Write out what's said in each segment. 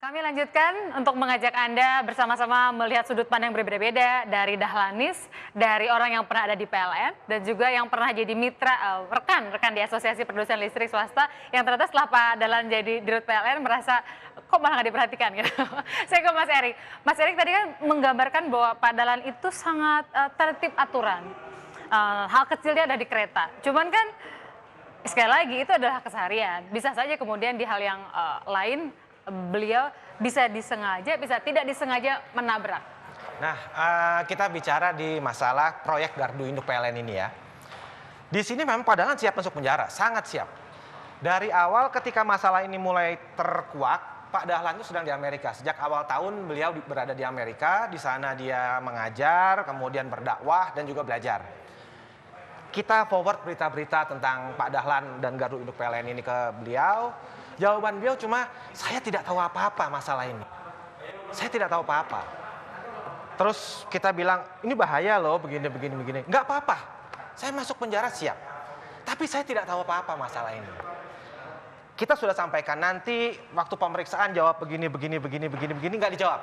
Kami lanjutkan untuk mengajak Anda bersama-sama melihat sudut pandang berbeda-beda dari Dahlanis, dari orang yang pernah ada di PLN, dan juga yang pernah jadi mitra, rekan di Asosiasi Produsen Listrik Swasta, yang ternyata setelah Pak Dahlan jadi Dirut PLN merasa, kok malah nggak diperhatikan gitu. Saya ke Mas Erik. Mas Erik tadi kan menggambarkan bahwa Pak Dahlan itu sangat tertib aturan. Hal kecilnya ada di kereta. Cuman kan, sekali lagi itu adalah keseharian. Bisa saja kemudian di hal yang lain, beliau bisa disengaja, bisa tidak disengaja menabrak. Nah, kita bicara di masalah proyek Gardu Induk PLN ini ya. Di sini memang Pak Dahlan siap masuk penjara, sangat siap. Dari awal ketika masalah ini mulai terkuak, Pak Dahlan itu sedang di Amerika. Sejak awal tahun beliau berada di Amerika, di sana dia mengajar, kemudian berdakwah dan juga belajar. Kita forward berita-berita tentang Pak Dahlan dan Gardu Induk PLN ini ke beliau. Jawaban beliau cuma, saya tidak tahu apa-apa masalah ini. Saya tidak tahu apa-apa. Terus kita bilang, ini bahaya loh, begini. Nggak apa-apa, saya masuk penjara siap. Tapi saya tidak tahu apa-apa masalah ini. Kita sudah sampaikan, nanti waktu pemeriksaan jawab begini, nggak dijawab.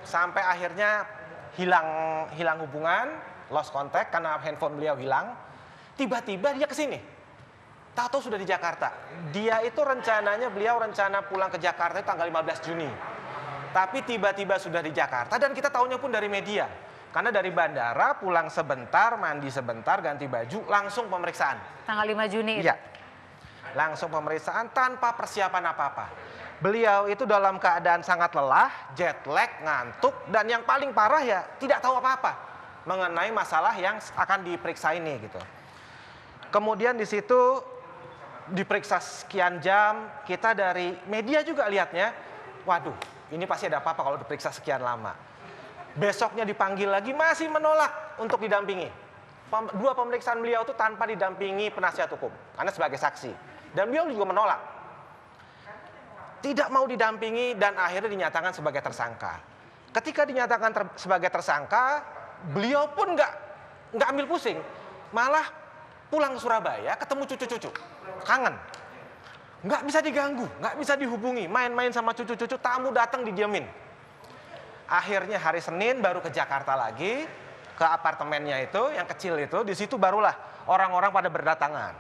Sampai akhirnya hilang hubungan, lost contact karena handphone beliau hilang. Tiba-tiba dia kesini. Tahu sudah di Jakarta. Dia itu beliau rencana pulang ke Jakarta itu tanggal 15 Juni. Tapi tiba-tiba sudah di Jakarta dan kita tahunya pun dari media. Karena dari bandara pulang sebentar, mandi sebentar, ganti baju, langsung pemeriksaan. Tanggal 5 Juni itu? Iya. Langsung pemeriksaan tanpa persiapan apa-apa. Beliau itu dalam keadaan sangat lelah, jet lag, ngantuk, dan yang paling parah ya tidak tahu apa-apa mengenai masalah yang akan diperiksa ini gitu. Kemudian di situ diperiksa sekian jam, kita dari media juga lihatnya, waduh, ini pasti ada apa-apa kalau diperiksa sekian lama. Besoknya dipanggil lagi, masih menolak untuk didampingi. Dua pemeriksaan beliau itu tanpa didampingi penasihat hukum, karena sebagai saksi. Dan beliau juga menolak. Tidak mau didampingi dan akhirnya dinyatakan sebagai tersangka. Ketika dinyatakan sebagai tersangka, beliau pun nggak ambil pusing, malah pulang ke Surabaya ketemu cucu-cucu. Kangen, nggak bisa diganggu, nggak bisa dihubungi, main-main sama cucu-cucu, tamu datang didiemin. Akhirnya hari Senin baru ke Jakarta lagi, ke apartemennya itu, yang kecil itu, di situ barulah orang-orang pada berdatangan.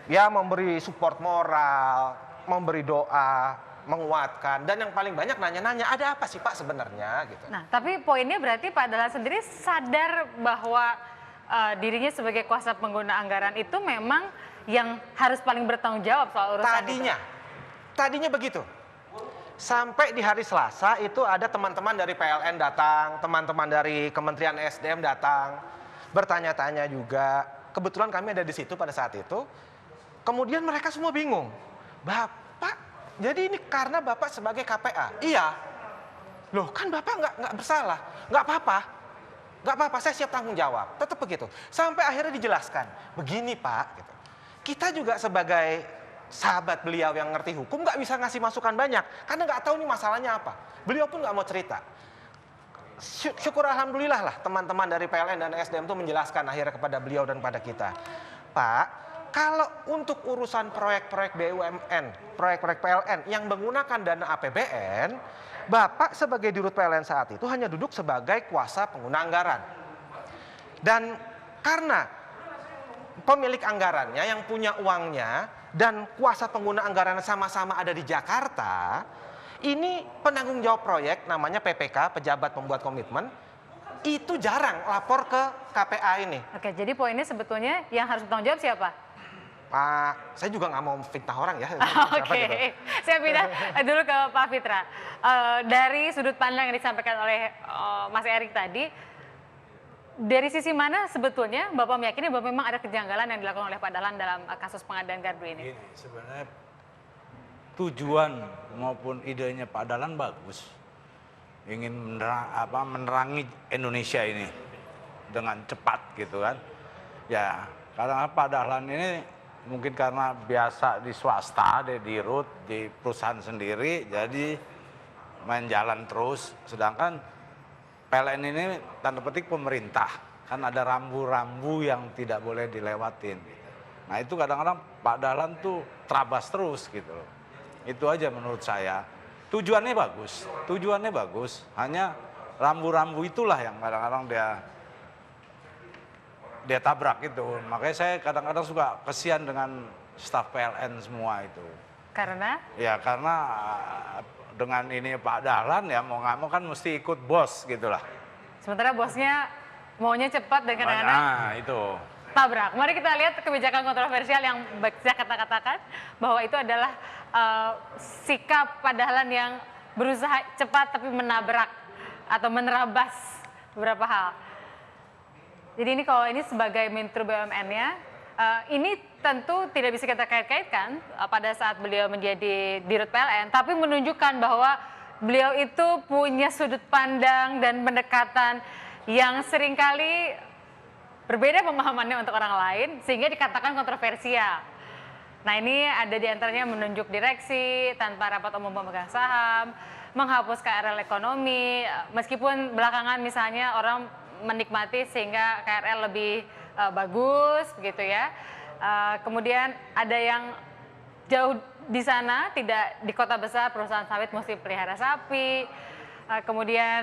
Ya memberi support moral, memberi doa, menguatkan, dan yang paling banyak nanya-nanya, ada apa sih Pak sebenarnya? Gitu. Nah, tapi poinnya berarti Pak Dahlan sendiri sadar bahwa dirinya sebagai kuasa pengguna anggaran itu memang yang harus paling bertanggung jawab soal urusan Tadinya begitu. Sampai di hari Selasa itu ada teman-teman dari PLN datang, teman-teman dari Kementerian SDM datang, bertanya-tanya juga. Kebetulan kami ada di situ pada saat itu. Kemudian mereka semua bingung. Bapak, jadi ini karena Bapak sebagai KPA? Iya. Loh kan Bapak nggak bersalah, nggak apa-apa. Nggak apa-apa, saya siap tanggung jawab. Tetap begitu. Sampai akhirnya dijelaskan. Begini Pak, gitu. Kita juga sebagai sahabat beliau yang ngerti hukum nggak bisa ngasih masukan banyak. Karena nggak tahu nih masalahnya apa. Beliau pun nggak mau cerita. Syukur alhamdulillah lah teman-teman dari PLN dan SDM itu menjelaskan akhirnya kepada beliau dan pada kita. Pak, kalau untuk urusan proyek-proyek BUMN, proyek-proyek PLN yang menggunakan dana APBN, Bapak sebagai Dirut PLN saat itu hanya duduk sebagai kuasa pengguna anggaran. Dan karena pemilik anggarannya yang punya uangnya dan kuasa pengguna anggaran sama-sama ada di Jakarta, ini penanggung jawab proyek namanya PPK, pejabat pembuat komitmen, itu jarang lapor ke KPA ini. Oke, jadi poinnya sebetulnya yang harus bertanggung jawab siapa? Pak, saya juga nggak mau fitnah orang ya. Oke, saya pindah dulu ke Pak Fitra. Dari sudut pandang yang disampaikan oleh Mas Erik tadi, dari sisi mana sebetulnya Bapak meyakini bahwa memang ada kejanggalan yang dilakukan oleh Pak Dahlan dalam kasus pengadaan gardu ini? Sebenarnya tujuan maupun idenya Pak Dahlan bagus. Ingin menerangi Indonesia ini dengan cepat gitu kan. Ya, karena Pak Dahlan ini mungkin karena biasa di swasta, di Dirut, di perusahaan sendiri, jadi main jalan terus. Sedangkan PLN ini tanda petik pemerintah, kan ada rambu-rambu yang tidak boleh dilewatin. Nah itu kadang-kadang Pak Dahlan tuh terabas terus gitu loh. Itu aja menurut saya. tujuannya bagus. Hanya rambu-rambu itulah yang kadang-kadang dia tabrak itu. Makanya saya kadang-kadang suka kesian dengan staf PLN semua itu. Karena? Ya karena dengan ini Pak Dahlan ya mau nggak mau kan mesti ikut bos gitulah. Sementara bosnya maunya cepat dan kadang-kadang Nah itu. tabrak. Mari kita lihat kebijakan kontroversial yang saya katakan bahwa itu adalah sikap Pak Dahlan yang berusaha cepat tapi menabrak atau menerabas beberapa hal. Jadi ini kalau ini sebagai Menteri BUMN-nya, ini tentu tidak bisa kita kait-kaitkan pada saat beliau menjadi Dirut PLN, tapi menunjukkan bahwa beliau itu punya sudut pandang dan pendekatan yang seringkali berbeda pemahamannya untuk orang lain, sehingga dikatakan kontroversial. Nah ini ada di antaranya menunjuk direksi tanpa rapat umum pemegang saham, menghapus KRL ekonomi, meskipun belakangan misalnya orang menikmati sehingga KRL lebih bagus begitu ya. Kemudian ada yang jauh di sana, tidak di kota besar, perusahaan sawit mesti pelihara sapi. Kemudian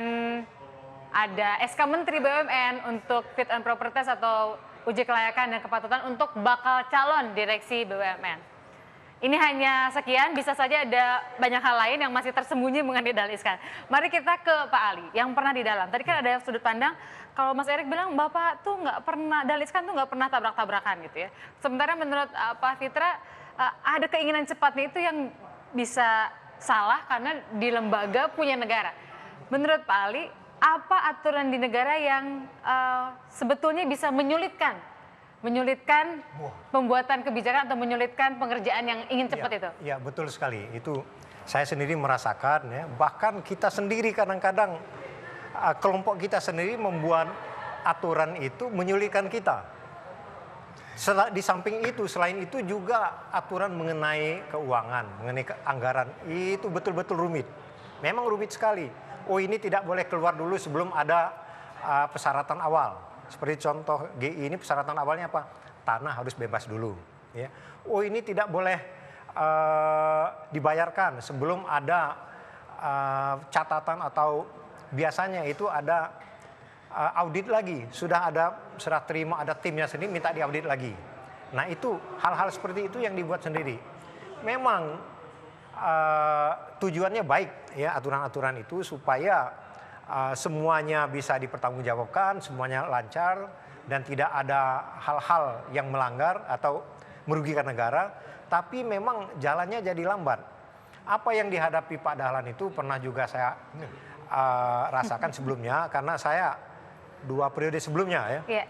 ada SK Menteri BUMN untuk fit and proper test atau uji kelayakan dan kepatutan untuk bakal calon direksi BUMN. Ini hanya sekian, bisa saja ada banyak hal lain yang masih tersembunyi mengenai Dahlan Iskan. Mari kita ke Pak Ali yang pernah di dalam. Tadi kan ada sudut pandang, kalau Mas Erik bilang Bapak tuh nggak pernah, Dahlan Iskan tuh nggak pernah tabrak-tabrakan gitu ya. Sementara menurut Pak Fitra, ada keinginan cepatnya itu yang bisa salah karena di lembaga punya negara. Menurut Pak Ali, apa aturan di negara yang sebetulnya bisa menyulitkan pembuatan kebijakan atau menyulitkan pengerjaan yang ingin cepat itu? Ya betul sekali. Itu saya sendiri merasakan ya. Bahkan kita sendiri kadang-kadang kelompok kita sendiri membuat aturan itu menyulitkan kita. Di samping itu, selain itu juga aturan mengenai keuangan, mengenai anggaran itu betul-betul rumit. Memang rumit sekali. Oh ini tidak boleh keluar dulu sebelum ada persyaratan awal. Seperti contoh GI ini persyaratan awalnya apa? Tanah harus bebas dulu. Ya. Oh ini tidak boleh dibayarkan sebelum ada catatan atau biasanya itu ada audit lagi. Sudah ada serah terima, ada timnya sendiri minta diaudit lagi. Nah itu hal-hal seperti itu yang dibuat sendiri. Memang tujuannya baik ya aturan-aturan itu supaya semuanya bisa dipertanggungjawabkan, semuanya lancar dan tidak ada hal-hal yang melanggar atau merugikan negara, tapi memang jalannya jadi lambat. Apa yang dihadapi Pak Dahlan itu pernah juga saya rasakan sebelumnya karena saya 2 periode sebelumnya ya.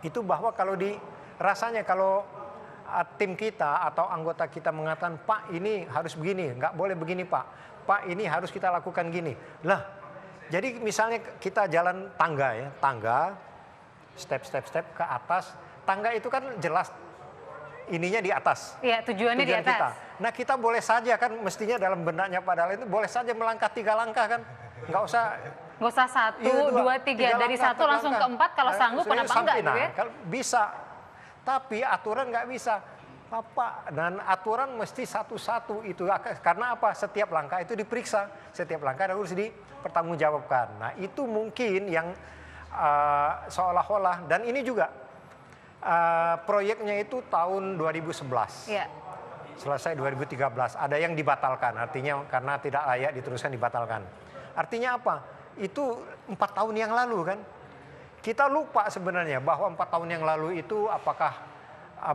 Itu bahwa kalau rasanya kalau tim kita atau anggota kita mengatakan Pak ini harus begini, nggak boleh begini Pak ini harus kita lakukan gini. Lah jadi misalnya kita jalan tangga ya, tangga, step ke atas, tangga itu kan jelas ininya di atas. Iya, tujuannya di atas. Kita. Nah kita boleh saja kan mestinya dalam benaknya Pak Dahlan itu boleh saja melangkah 3 langkah kan, nggak usah 1, 2, 3, dari 1 langsung ke 4 kalau sanggup kenapa enggak gitu ya? Bisa, tapi aturan nggak bisa. Bapak, dan aturan mesti satu-satu itu karena apa? Setiap langkah itu diperiksa, setiap langkah harus dipertanggungjawabkan. Nah itu mungkin yang seolah-olah dan ini juga proyeknya itu tahun 2011, selesai 2013. Ada yang dibatalkan, artinya karena tidak layak diteruskan dibatalkan. Artinya apa? Itu 4 tahun yang lalu kan? Kita lupa sebenarnya bahwa 4 tahun yang lalu itu apakah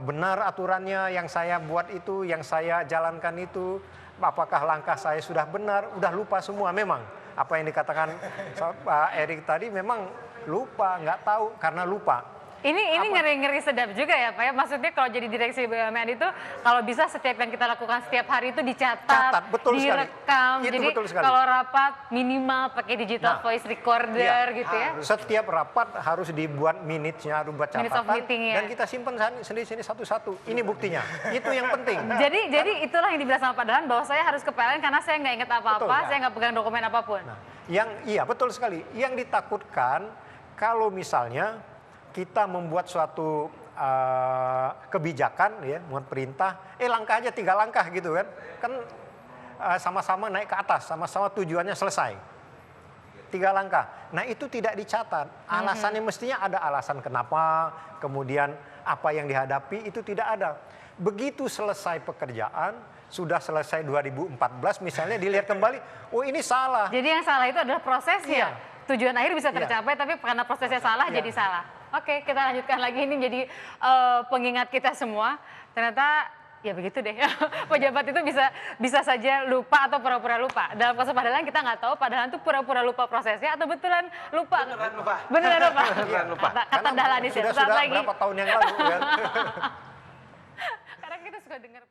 benar aturannya yang saya buat itu, yang saya jalankan itu, apakah langkah saya sudah benar, udah lupa semua memang. Apa yang dikatakan Pak Erik tadi memang lupa, nggak tahu karena lupa. Ini ngeri-ngeri sedap juga ya Pak ya. Maksudnya kalau jadi direksi BUMN itu kalau bisa setiap yang kita lakukan setiap hari itu dicatat, direkam. Jadi kalau rapat minimal pakai digital voice recorder gitu ya. Setiap rapat harus dibuat minutes-nya, harus buat catatan dan kita simpan sendiri satu-satu. Ini buktinya. Itu yang penting. Jadi itulah yang dibilang sama Pak Dahlan bahwa saya harus ke PLN karena saya nggak ingat apa-apa, saya nggak pegang dokumen apapun. Nah, iya betul sekali. Yang ditakutkan kalau misalnya kita membuat suatu kebijakan ya, membuat perintah, langkah aja 3 langkah gitu kan sama-sama naik ke atas, sama-sama tujuannya selesai. 3 langkah. Nah itu tidak dicatat. Alasannya mestinya ada alasan kenapa, kemudian apa yang dihadapi itu tidak ada. Begitu selesai pekerjaan, sudah selesai 2014 misalnya dilihat kembali, oh ini salah. Jadi yang salah itu adalah prosesnya. Iya. Tujuan akhir bisa Iya. tercapai, tapi karena prosesnya salah Iya. jadi salah. Oke, kita lanjutkan lagi ini jadi pengingat kita semua. Ternyata ya begitu deh. Pejabat itu bisa saja lupa atau pura-pura lupa. Dalam kasus Padalarang kita nggak tahu Padalarang itu pura-pura lupa prosesnya atau betulan lupa. Beneran lupa. Beneran lupa. Beneran lupa. Kata Karena Dahlan ya. sudah Saat lagi. berapa tahun yang lalu kan. Karena kita suka dengar